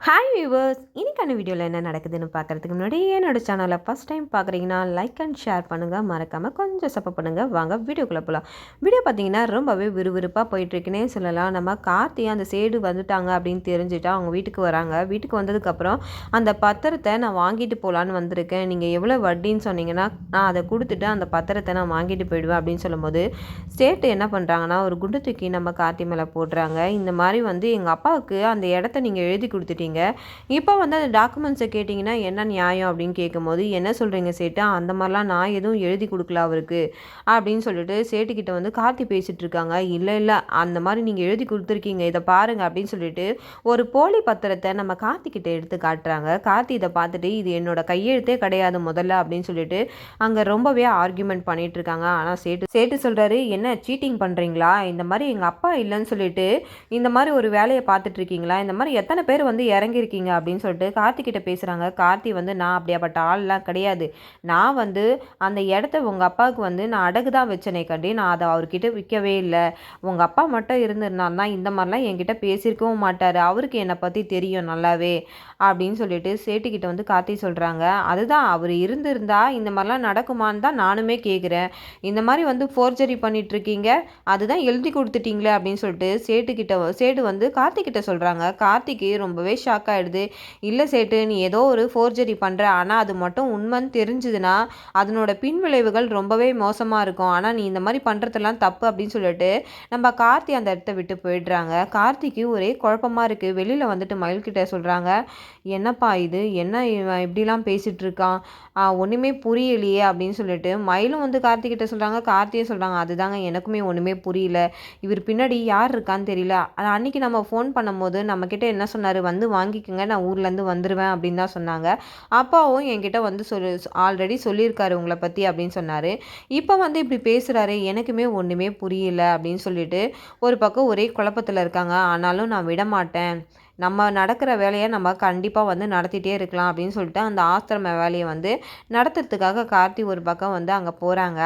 Hi viewers, இன்னைக்கான வீடியோவில் என்ன நடக்குதுன்னு பார்க்குறதுக்கு முன்னாடி என்னோட சேனலை ஃபஸ்ட் டைம் பார்க்குறீங்கன்னா லைக் அண்ட் ஷேர் பண்ணுங்கள், மறக்காமல் கொஞ்சம் சப்போர்ட் பண்ணுங்கள். வாங்க வீடியோக்குள்ளே போகலாம். வீடியோ பார்த்தீங்கன்னா ரொம்பவே விறுவிறுப்பாக போயிட்டுருக்குன்னே சொல்லலாம். நம்ம கார்த்தி அந்த சைடு வந்துட்டாங்க அப்படின்னு தெரிஞ்சுட்டு அவங்க வீட்டுக்கு வராங்க. வீட்டுக்கு வந்ததுக்கப்புறம் அந்த பத்திரத்தை நான் வாங்கிட்டு போகலான்னு வந்திருக்கேன், நீங்கள் எவ்வளோ வட்டின்னு சொன்னீங்கன்னா நான் அதை கொடுத்துட்டு அந்த பத்திரத்தை நான் வாங்கிட்டு போயிடுவேன் அப்படின்னு சொல்லும்போது ஸ்டேட்டு என்ன பண்ணுறாங்கன்னா ஒரு குண்டு தூக்கி நம்ம கார்த்தி மேலே போடுறாங்க. இந்த மாதிரி வந்து எங்கள் அப்பாவுக்கு அந்த இடத்த நீங்கள் எழுதி கொடுத்துட்டீங்க, இப்போ வந்து அந்த டாக்குமெண்ட்ஸை கேட்டிங்கன்னா என்ன நியாயம் அப்படின்னு கேட்கும்போது என்ன சொல்கிறீங்க சேட்டு, அந்த மாதிரிலாம் நான் எதுவும் எழுதி கொடுக்கல அவருக்கு அப்படின்னு சொல்லிட்டு சேட்டுக்கிட்ட வந்து கார்த்தி பேசிகிட்டு இருக்காங்க. இல்லை இல்லை, அந்த மாதிரி நீங்கள் எழுதி கொடுத்துருக்கீங்க, இதை பாருங்கள் அப்படின்னு சொல்லிட்டு ஒரு போலி பத்திரத்தை நம்ம கார்த்திக்கிட்ட எடுத்து காட்டுறாங்க. கார்த்தி இதை பார்த்துட்டு இது என்னோட கையெழுத்தே கிடையாது முதல்ல அப்படின்னு சொல்லிட்டு அங்கே ரொம்பவே ஆர்கியூமெண்ட் பண்ணிட்டு இருக்காங்க. ஆனால் சேட்டு சொல்கிறாரு, என்ன சீட்டிங் பண்ணுறீங்களா, இந்த மாதிரி எங்கள் அப்பா இல்லைன்னு சொல்லிட்டு இந்த மாதிரி ஒரு வேலையை பார்த்துட்டு இருக்கீங்களா, இந்த மாதிரி எத்தனை பேர் வந்து இறங்கியிருக்கீங்க அப்படின்னு சொல்லிட்டு கார்த்திகிட்ட பேசுகிறாங்க. கார்த்தி வந்து நான் அப்படியாப்பட்ட ஆள்லாம் கிடையாது, நான் வந்து அந்த இடத்த உங்கள் அப்பாவுக்கு வந்து நான் அடகு தான் வச்சனே கண்டி, நான் அதை அவர்கிட்ட விற்கவே இல்லை. உங்கள் அப்பா மட்டும் இருந்திருந்தாருன்னா இந்த மாதிரிலாம் என்கிட்ட பேசியிருக்கவும் மாட்டார், அவருக்கு என்னை பற்றி தெரியும் நல்லாவே அப்படின்னு சொல்லிட்டு சேட்டுக்கிட்ட வந்து கார்த்தி சொல்கிறாங்க. அதுதான் அவர் இருந்திருந்தா இந்த மாதிரிலாம் நடக்குமான்னு தான் நானுமே கேட்குறேன். இந்த மாதிரி வந்து ஃபோர்ஜரி பண்ணிகிட்ருக்கீங்க, அதுதான் எழுதி கொடுத்துட்டீங்களே அப்படின்னு சொல்லிட்டு சேட்டு வந்து கார்த்திகிட்ட சொல்கிறாங்க. கார்த்திக்கு ரொம்பவே ஷாக் ஆகிடுது. இல்லை சேட்டு, நீ ஏதோ ஒரு ஃபோர்ஜரி பண்ணுற, ஆனால் அது மட்டும் உண்மைன்னு தெரிஞ்சுதுன்னா அதனோட பின் விளைவுகள் ரொம்பவே மோசமாக இருக்கும், ஆனால் நீ இந்த மாதிரி பண்ணுறதெல்லாம் தப்பு அப்படின்னு சொல்லிட்டு நம்ம கார்த்தி அந்த இடத்த விட்டு போயிடுறாங்க. கார்த்திக்கு ஒரே குழப்பமாக இருக்குது. வெளியில் வந்துட்டு மயில்கிட்ட சொல்கிறாங்க, என்னப்பா இது, என்ன இவன் இப்படிலாம் பேசிகிட்டு இருக்கான், ஒன்றுமே புரியலையே அப்படின்னு சொல்லிட்டு மயிலும் வந்து கார்த்திகிட்ட சொல்கிறாங்க. கார்த்தியும் சொல்கிறாங்க, அதுதாங்க எனக்குமே ஒன்றுமே புரியல, இவர் பின்னாடி யார் இருக்கான்னு தெரியல. அன்றைக்கி நம்ம ஃபோன் பண்ணும்போது நம்மக்கிட்ட என்ன சொன்னார், வந்து வாங்கிக்கோங்க, நான் ஊர்லேருந்து வந்துடுவேன் அப்படின்னு தான் சொன்னாங்க. அப்பாவும் என்கிட்ட வந்து ஆல்ரெடி சொல்லியிருக்காரு உங்களை பற்றி அப்படின்னு சொன்னார். இப்போ வந்து இப்படி பேசுகிறாரு, எனக்குமே ஒன்றுமே புரியல அப்படின்னு சொல்லிட்டு ஒரு பக்கம் ஒரே குழப்பத்தில் இருக்காங்க. ஆனாலும் நான் விட மாட்டேன், நம்ம நடக்கிற வேலையை நம்ம கண்டிப்பாக வந்து நடத்திட்டே இருக்கலாம் அப்படின்னு சொல்லிட்டு அந்த ஆசிரம வேலையை வந்து நடத்துறதுக்காக கார்த்தி ஒரு பக்கம் வந்து அங்கே போகிறாங்க.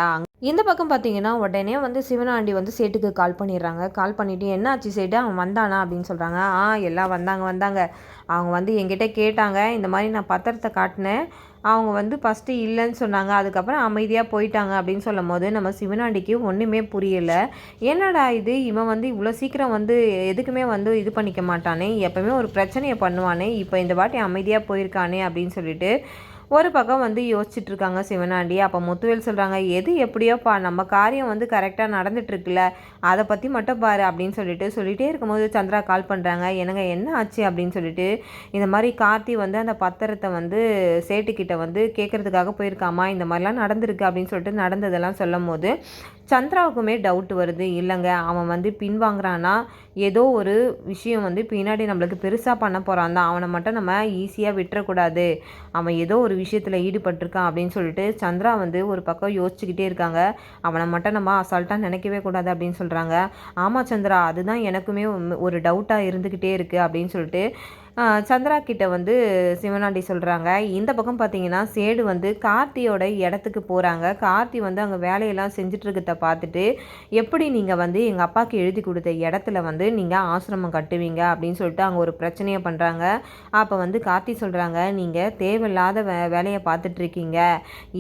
இந்த பக்கம் பார்த்தீங்கன்னா உடனே வந்து சிவனாண்டி வந்து சேட்டுக்கு கால் பண்ணிடுறாங்க. கால் பண்ணிவிட்டு என்ன ஆச்சு சேட்டு, அவன் வந்தானா அப்படின்னு சொல்கிறாங்க. எல்லாம் வந்தாங்க. அவங்க வந்து என்கிட்ட கேட்டாங்க, இந்த மாதிரி நான் பத்திரத்தை காட்டினேன், அவங்க வந்து ஃபஸ்ட்டு இல்லைன்னு சொன்னாங்க, அதுக்கப்புறம் அமைதியாக போயிட்டாங்க அப்படின்னு சொல்லும் போது நம்ம சிவனாண்டிக்கு ஒன்றுமே புரியலை. என்னடா இது, இவன் வந்து இவ்வளோ சீக்கிரம் வந்து எதுக்குமே வந்து இது பண்ணிக்க மாட்டானே, எப்போவுமே ஒரு பிரச்சனையை பண்ணுவானே, இப்போ இந்த வாட்டி அமைதியாக போயிருக்கானே அப்படின்னு சொல்லிட்டு ஒரு பக்கம் வந்து யோசிச்சுட்டு இருக்காங்க சிவனாண்டி. அப்போ முத்துவேல் சொல்கிறாங்க, எது எப்படியோப்பா, நம்ம காரியம் வந்து கரெக்டாக நடந்துட்டுருக்குல்ல, அதை பற்றி மட்டும் பாரு அப்படின்னு சொல்லிகிட்டே இருக்கும்போது சந்திரா கால் பண்ணுறாங்க. என்னங்க என்ன ஆச்சு அப்படின்னு சொல்லிட்டு இந்த மாதிரி கார்த்தி வந்து அந்த பத்திரத்தை வந்து சேட்டுக்கிட்ட வந்து கேட்குறதுக்காக போயிருக்காமா, இந்த மாதிரிலாம் நடந்திருக்கு அப்படின்னு சொல்லிட்டு நடந்ததெல்லாம் சொல்லும் போது சந்திராவுக்குமே டவுட் வருது. இல்லைங்க, அவன் வந்து பின்வாங்குறான்னா ஏதோ ஒரு விஷயம் வந்து பின்னாடி நம்மளுக்கு பெருசாக பண்ண போகிறான் தான், அவனை மட்டும் நம்ம ஈஸியாக விட்டுறக்கூடாது, அவன் ஏதோ ஒரு விஷயத்தில் ஈடுபட்டிருக்கான் அப்படின்னு சொல்லிட்டு சந்திரா வந்து ஒரு பக்கம் யோசிச்சுக்கிட்டே இருக்காங்க. அவனை மட்டும் நம்ம அசால்ட்டாக நினைக்கவே கூடாது அப்படின்னு சொல்கிறாங்க. ஆமாம் சந்திரா, அதுதான் எனக்குமே ஒரு டவுட்டாக இருந்துக்கிட்டே இருக்குது அப்படின்னு சொல்லிட்டு சந்திரா கிட்ட வந்து சிவனாண்டி சொல்கிறாங்க. இந்த பக்கம் பார்த்தீங்கன்னா சேடு வந்து கார்த்தியோட இடத்துக்கு போகிறாங்க. கார்த்தி வந்து அங்கே வேலையெல்லாம் செஞ்சிட்ருக்கிறத பார்த்துட்டு, எப்படி நீங்கள் வந்து எங்கள் அப்பாவுக்கு எழுதி கொடுத்த இடத்துல வந்து நீங்கள் ஆசிரமம் கட்டுவீங்க அப்படின்னு சொல்லிட்டு அங்கே ஒரு பிரச்சனையை பண்ணுறாங்க. அப்போ வந்து கார்த்தி சொல்கிறாங்க, நீங்கள் தேவையில்லாத வேலையை பார்த்துட்ருக்கீங்க,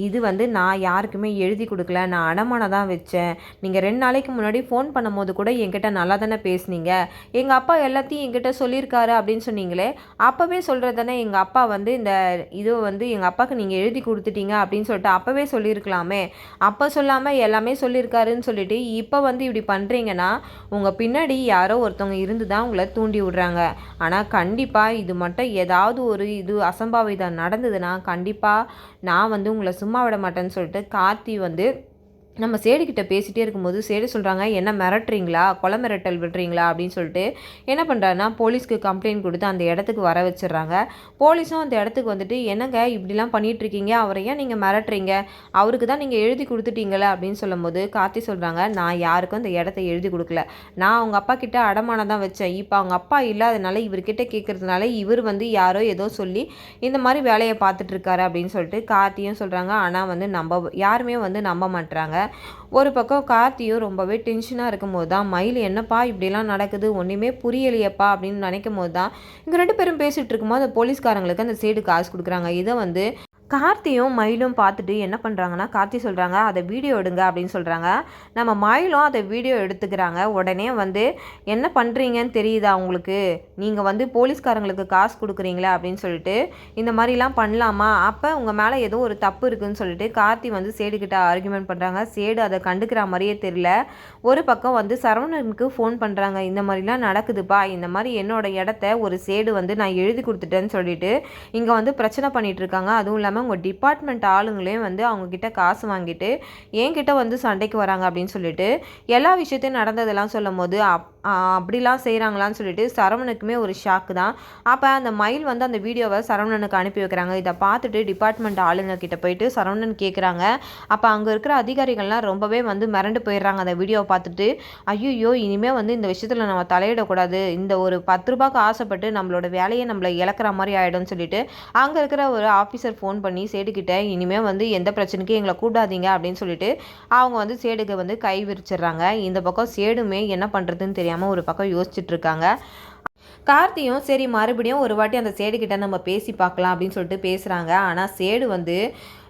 இது வந்து நான் யாருக்குமே எழுதி கொடுக்கல, நான் அடமானம் தான் வச்சேன், நீங்கள் 2 நாளைக்கு முன்னாடி ஃபோன் பண்ணும்போது கூட என்கிட்ட நல்லா தானே பேசுனீங்க, எங்கள் அப்பா எல்லாத்தையும் என்கிட்ட சொல்லியிருக்காரு அப்படின்னு சொன்னீங்களே, அப்போவே சொல்கிறது தானே, எங்கள் அப்பா வந்து இந்த இது வந்து எங்கள் அப்பாவுக்கு நீங்கள் எழுதி கொடுத்துட்டீங்க அப்படின்னு சொல்லிட்டு அப்போவே சொல்லியிருக்கலாமே, அப்போ சொல்லாமல் எல்லாமே சொல்லியிருக்காருன்னு சொல்லிட்டு இப்போ வந்து இப்படி பண்ணுறீங்கன்னா உங்கள் பின்னாடி யாரோ ஒருத்தவங்க இருந்து தான் உங்களை தூண்டி விடுறாங்க. ஆனால் கண்டிப்பாக இது மட்டும் ஏதாவது ஒரு இது அசம்பாவிதம் நடந்ததுன்னா கண்டிப்பாக நான் வந்து உங்களை சும்மா விட மாட்டேன்னு சொல்லிட்டு கார்த்தி வந்து நம்ம சேடுக்கிட்ட பேசிகிட்டே இருக்கும்போது சேடு சொல்கிறாங்க, என்ன மிரட்டுறீங்களா, கொலை மிரட்டல் விடுறீங்களா அப்படின்னு சொல்லிட்டு என்ன பண்ணுறாருன்னா போலீஸ்க்கு கம்ப்ளைண்ட் கொடுத்து அந்த இடத்துக்கு வர வச்சிடுறாங்க. போலீஸும் அந்த இடத்துக்கு வந்துட்டு, என்னங்க இப்படிலாம் பண்ணிகிட்ருக்கீங்க, அவரை ஏன் நீங்கள் மிரட்டுறீங்க, அவருக்கு தான் நீங்கள் எழுதி கொடுத்துட்டீங்களே அப்படின்னு சொல்லும்போது கார்த்தி சொல்கிறாங்க, நான் யாருக்கும் அந்த இடத்த எழுதி கொடுக்கல, நான் அவங்க அப்பா கிட்ட அடமானம் தான் வச்சேன், இப்போ அவங்க அப்பா இல்லாதனால இவர்கிட்ட கேட்குறதுனால இவர் வந்து யாரோ ஏதோ சொல்லி இந்த மாதிரி வேலையை பார்த்துட்ருக்காரு அப்படின்னு சொல்லிட்டு கார்த்தியும் சொல்கிறாங்க. ஆனால் வந்து யாருமே வந்து நம்ப மாட்டுறாங்க. ஒரு பக்கம் கார்த்தியும் ரொம்பவே டென்ஷனாக இருக்கும்போது தான் மயில் என்னப்பா இப்படிலாம் நடக்குது ஒன்றுமே புரியலையப்பா அப்படின்னு நினைக்கும் போது தான் இங்கே 2 பேரும் பேசிகிட்டு இருக்கும்போது அந்த போலீஸ்காரங்களுக்கு அந்த சைடு காசு கொடுக்குறாங்க. இதை வந்து கார்த்தியும் மயிலும் பார்த்துட்டு என்ன பண்ணுறாங்கன்னா, கார்த்தி சொல்கிறாங்க அதை வீடியோ எடுங்க அப்படின்னு சொல்கிறாங்க. நம்ம மயிலும் அதை வீடியோ எடுத்துக்கிறாங்க. உடனே வந்து என்ன பண்ணுறீங்கன்னு தெரியுதா உங்களுக்கு, நீங்கள் வந்து போலீஸ்காரங்களுக்கு காசு கொடுக்குறீங்களா அப்படின்னு சொல்லிட்டு இந்த மாதிரிலாம் பண்ணலாமா, அப்போ உங்கள் மேலே ஏதோ ஒரு தப்பு இருக்குதுன்னு சொல்லிட்டு கார்த்தி வந்து சேடுக்கிட்ட ஆர்கியூமெண்ட் பண்ணுறாங்க. சேடு அதை கண்டுக்கிற மாதிரியே தெரியல. ஒரு பக்கம் வந்து சரவணனுக்கு ஃபோன் பண்ணுறாங்க, இந்த மாதிரிலாம் நடக்குதுப்பா, இந்த மாதிரி என்னோட இடத்த ஒரு சேடு வந்து நான் எழுதி கொடுத்துட்டேன்னு சொல்லிட்டு இங்கே வந்து பிரச்சனை பண்ணிகிட்டு இருக்காங்க. அதுவும் இல்லாமல் உங்கள் டிபார்ட்மெண்ட் ஆளுங்களையும் வந்து அவங்கக்கிட்ட காசு வாங்கிட்டு என்கிட்ட வந்து சண்டைக்கு வராங்க அப்படின்னு சொல்லிட்டு எல்லா விஷயத்தையும் நடந்ததெல்லாம் சொல்லும் போது அப்படிலாம் செய்கிறாங்களான்னு சொல்லிட்டு சரவணனுக்குமே ஒரு ஷாக்கு தான். அப்போ அந்த மயில் வந்து அந்த வீடியோவை சரவணனுக்கு அனுப்பி வைக்கிறாங்க. இதை பார்த்துட்டு டிபார்ட்மெண்ட் ஆளுங்க கிட்ட போயிட்டு சரவணன் கேட்குறாங்க. அப்போ அங்கே இருக்கிற அதிகாரிகள்லாம் ரொம்பவே வந்து மிரண்டு போயிடுறாங்க அந்த வீடியோவை பார்த்துட்டு. ஐயோ இனிமேல் வந்து இந்த விஷயத்தில் நம்ம தலையிடக்கூடாது, இந்த ஒரு 10 ரூபாய்க்கு ஆசைப்பட்டு நம்மளோட வேலையை நம்மளை இழக்கிற மாதிரி ஆகிடும்னு சொல்லிட்டு அங்கே இருக்கிற ஒரு ஆஃபீஸர் ஃபோன் பண்ணி சேடுக்கிட்ட இனிமேல் வந்து எந்த பிரச்சனைக்கும் எங்களை கூடாதீங்க அப்படின்னு சொல்லிட்டு அவங்க வந்து சேடுக்கு வந்து கை விரிச்சிடுறாங்க. இந்த பக்கம் சேடுமே என்ன பண்ணுறதுன்னு தெரியாமல் ஒரு பக்கம் யோசிச்சுட்டு இருக்காங்க. கார்த்தியும் சரி மறுபடியும் ஒரு வாட்டி அந்த சேடுக்கிட்ட நம்ம பேசி பார்க்கலாம் அப்படின்னு சொல்லிட்டு பேசுகிறாங்க. ஆனால் சேடு வந்து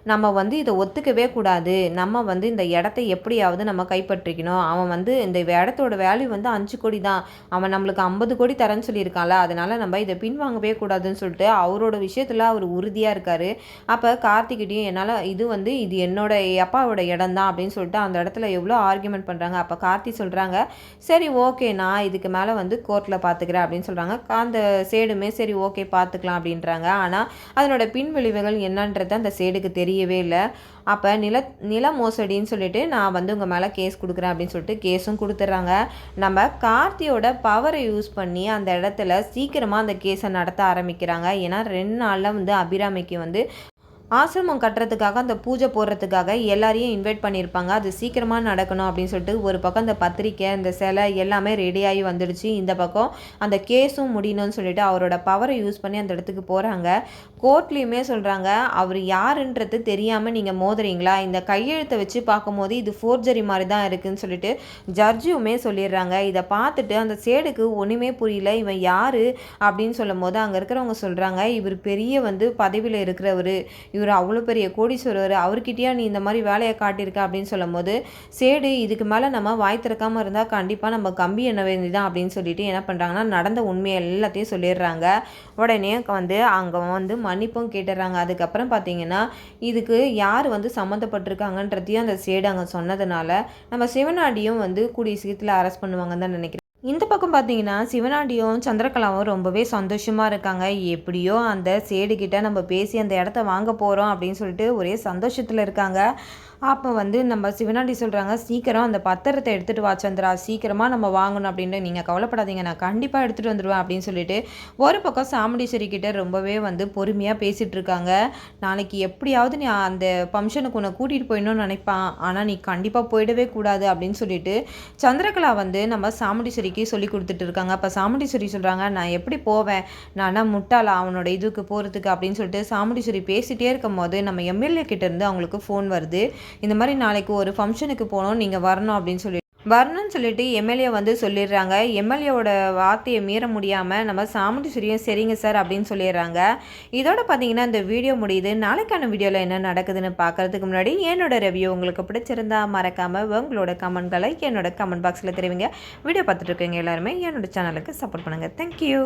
நம்ம வந்து இதை ஒத்துக்கவே கூடாது, நம்ம வந்து இந்த இடத்த எப்படியாவது நம்ம கைப்பற்றிக்கணும், அவன் வந்து இந்த இடத்தோட வேல்யூ வந்து 5 கோடி தான், அவன் நம்மளுக்கு 50 கோடி தரேன்னு சொல்லியிருக்கான்ல, அதனால் நம்ம இதை பின்வாங்கவே கூடாதுன்னு சொல்லிட்டு அவரோட விஷயத்தில் அவர் உறுதியாக இருக்கார். அப்போ கார்த்திகிட்டையும் என்னால் இது என்னோட அப்பாவோட இடம் தான் அப்படின்னு சொல்லிட்டு அந்த இடத்துல எவ்வளோ ஆர்கியூமெண்ட் பண்ணுறாங்க. அப்போ கார்த்தி சொல்கிறாங்க சரி ஓகே நான் இதுக்கு மேலே வந்து கோர்ட்டில் பார்த்துக்கிறேன் அப்படின்னு சொல்கிறாங்க. அந்த சேடுமே சரி ஓகே பார்த்துக்கலாம் அப்படின்றாங்க. ஆனால் அதனோட பின்விளைவுகள் என்னன்றது அந்த சேடுக்கு தெரியவே இல்லை. அப்போ நில மோசடின்னு சொல்லிட்டு நான் வந்து உங்கள் மேலே கேஸ் கொடுக்குறேன் அப்படின்னு சொல்லிட்டு கேஸும் கொடுத்துட்றாங்க. நம்ம கார்த்தியோட பவரை யூஸ் பண்ணி அந்த இடத்துல சீக்கிரமாக அந்த கேஸை நடத்த ஆரம்பிக்கிறாங்க. ஏன்னா 2 நாளில் வந்து அபிராமிக்கு வந்து ஆசிரமம் கட்டுறதுக்காக அந்த பூஜை போடுறதுக்காக எல்லாரையும் இன்வைட் பண்ணியிருப்பாங்க. அது சீக்கிரமாக நடக்கணும் அப்படின்னு சொல்லிட்டு ஒரு பக்கம் அந்த பத்திரிக்கை அந்த சிலை எல்லாமே ரெடியாகி வந்துடுச்சு. இந்த பக்கம் அந்த கேஸும் முடியணும்னு சொல்லிட்டு அவரோட பவரை யூஸ் பண்ணி அந்த இடத்துக்கு போகிறாங்க. கோர்ட்லேயுமே சொல்கிறாங்க அவர் யாருன்றது தெரியாமல் நீங்கள் மோதுறீங்களா, இந்த கையெழுத்தை வச்சு பார்க்கும்போது இது ஃபோர்ஜரி மாதிரி தான் இருக்குதுன்னு சொல்லிட்டு ஜட்ஜுமே சொல்லிடுறாங்க. இதை பார்த்துட்டு அந்த சேடுக்கு ஒன்றுமே புரியல, இவன் யார் அப்படின்னு சொல்லும் போது அங்கே இருக்கிறவங்க சொல்கிறாங்க இவர் பெரிய வந்து பதவியில் இருக்கிறவர், இவர் அவ்வளோ பெரிய கோடீஸ்வரர், அவர்கிட்டயா நீ இந்த மாதிரி வேலையை காட்டியிருக்க அப்படின்னு சொல்லும் போது சேடு இதுக்கு மேலே நம்ம வாய் திறக்காமல் இருந்தால் கண்டிப்பாக நம்ம கம்பி எண்ண வேண்டியதான் அப்படின்னு சொல்லிட்டு என்ன பண்ணுறாங்கன்னா நடந்த உண்மையை எல்லாத்தையும் சொல்லிடுறாங்க. உடனே வந்து அங்கே வந்து மன்னிப்பும் கேட்டுடுறாங்க. அதுக்கப்புறம் பார்த்தீங்கன்னா இதுக்கு யார் வந்து சம்மந்தப்பட்டிருக்காங்கன்றதையும் அந்த சேடு அங்கே சொன்னதுனால நம்ம சிவனாடியும் வந்து கூடிய சீக்கிரத்தில் அரெஸ்ட் பண்ணுவாங்கன்னு தான் நினைக்கிறேன். இந்த பக்கம் பார்த்தீங்கன்னா சிவனாண்டியும் சந்திரகலாவும் ரொம்பவே சந்தோஷமாக இருக்காங்க. எப்படியோ அந்த சேடுக்கிட்ட நம்ம பேசி அந்த இடத்த வாங்க போகிறோம் அப்படின்னு சொல்லிட்டு ஒரே சந்தோஷத்தில் இருக்காங்க. அப்போ வந்து நம்ம சிவனாண்டி சொல்கிறாங்க சீக்கிரம் அந்த பத்திரத்தை எடுத்துகிட்டு வா சந்திரா, சீக்கிரமாக நம்ம வாங்கணும் அப்படின்ட்டு, நீங்கள் கவலைப்படாதீங்க நான் கண்டிப்பாக எடுத்துகிட்டு வந்துடுவேன் அப்படின்னு சொல்லிட்டு ஒரு பக்கம் சாமுண்டீஸ்வரி கிட்ட ரொம்பவே வந்து பொறுமையாக பேசிகிட்டு இருக்காங்க. நாளைக்கு எப்படியாவது நீ அந்த ஃபங்க்ஷனுக்கு உன்னை கூட்டிகிட்டு போயிடணும்னு நினைப்பான், ஆனால் நீ கண்டிப்பாக போயிடவே கூடாது அப்படின்னு சொல்லிட்டு சந்திரகலா வந்து நம்ம சாமுண்டீஸ்வரிக்கு சொல்லி கொடுத்துட்டு இருக்காங்க. அப்போ சாமுண்டீஸ்வரி சொல்கிறாங்க நான் எப்படி போவேன், நானா முட்டாளா அவனோட இதுக்கு போகிறதுக்கு அப்படின்னு சொல்லிட்டு சாமுண்டீஸ்வரி பேசிகிட்டே இருக்கும் போது நம்ம எம்எல்ஏ கிட்டேருந்து அவங்களுக்கு ஃபோன் வருது. இந்த மாதிரி நாளைக்கு ஒரு ஃபங்க்ஷனுக்கு போகணும், நீங்கள் வரணும் அப்படின்னு சொல்லிட்டு எம்எல்ஏ வந்து சொல்லிடுறாங்க. எம்எல்ஏவோட வார்த்தையை மீற முடியாமல் நம்ம சாமுண்டீஸ்வரியும் சரிங்க சார் அப்படின்னு சொல்லிடுறாங்க. இதோட பார்த்தீங்கன்னா இந்த வீடியோ முடியுது. நாளைக்கான வீடியோவில் என்ன நடக்குதுன்னு பார்க்கறதுக்கு முன்னாடி என்னோட ரிவ்யூ உங்களுக்கு பிடிச்சிருந்தா மறக்காமல் உங்களோட கமெண்ட்களை என்னோட கமெண்ட் பாக்ஸில் தெரிவிங்க. வீடியோ பார்த்துட்டு இருக்கீங்க எல்லாருமே என்னோட சேனலுக்கு சப்போர்ட் பண்ணுங்கள். தேங்க்யூ.